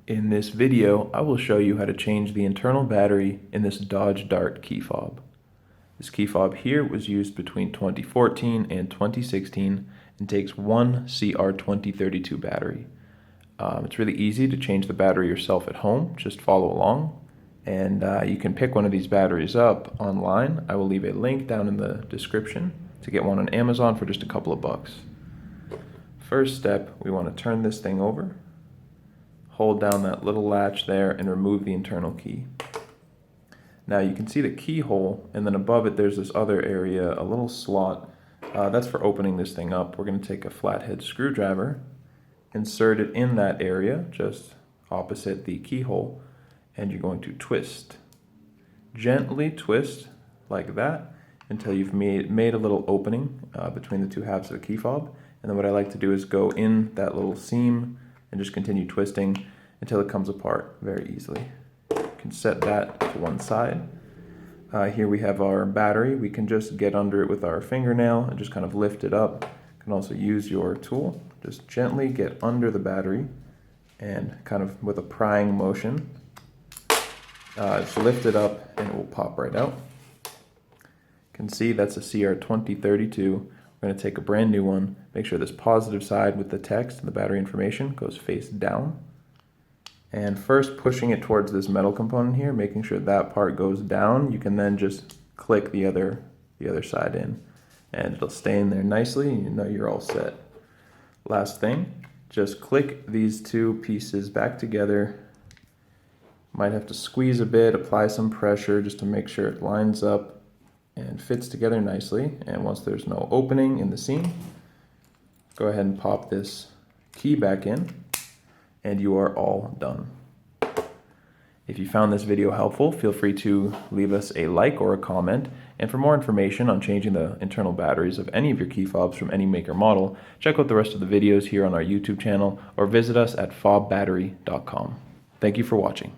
In this video, I will show you how to change the internal battery in this Dodge Dart key fob. This key fob here was used between 2014 and 2016 and takes one CR2032 battery. It's really easy to change the battery yourself at home, just follow along. And you can pick one of these batteries up online. I will leave a link down in the description to get one on Amazon for just a couple of bucks. First step, we want to turn this thing over. Hold down that little latch there and remove the internal key. Now you can see the keyhole, and then above it there's this other area, a little slot. That's for opening this thing up. We're going to take a flathead screwdriver, insert it in that area, just opposite the keyhole, and you're going to twist. Gently twist like that until you've made a little opening between the two halves of the key fob. And then what I like to do is go in that little seam and just continue twisting until it comes apart very easily. You can set that to one side. Here we have our battery. We can just get under it with our fingernail and just kind of lift it up. You can also use your tool. Just gently get under the battery and kind of with a prying motion, just lift it up and it will pop right out. You can see that's a CR2032. We're going to take a brand new one, make sure this positive side with the text and the battery information goes face down. And first pushing it towards this metal component here, making sure that part goes down. You can then just click the other side in and it'll stay in there nicely and you know you're all set. Last thing, just click these two pieces back together. Might have to squeeze a bit, apply some pressure just to make sure it lines up and fits together nicely. And once there's no opening in the seam, go ahead and pop this key back in and you are all done. If you found this video helpful, feel free to leave us a like or a comment. And for more information on changing the internal batteries of any of your key fobs from any make or model, check out the rest of the videos here on our YouTube channel or visit us at fobbattery.com. Thank you for watching.